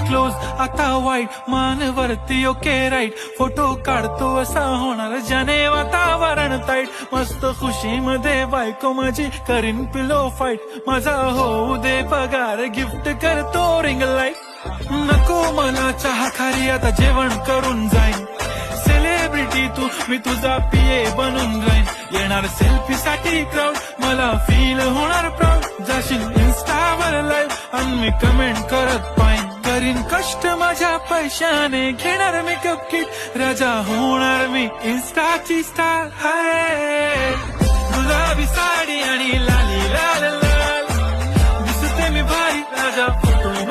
close आता वाईट मान वरती ओके राईट फोटो काढतो असा होणार ज्याने वातावरण ताईट मस्त खुशी मध्ये बायको माझी करीन पिलो फाईट माझा होऊ दे पगार गिफ्ट करतो रिंग लाईट नको मला चहा खारी आता जेवण करून जाईन सेलिब्रिटी तू मी तुझा पीए बनून राहीन येणार सेल्फी साठी क्राऊड मला फील होणार प्राऊड जाशील इन्स्टावर लाईव्ह आणि मी कमेंट करत पाहिन करीन कष्ट माझ्या पैशाने घेणार मेकअप किट राजा होणार मी इन्स्टाची स्टार हाय गुलाबी साडी आणि लाली लाल लाल दिसते मी भारी राजा फोटो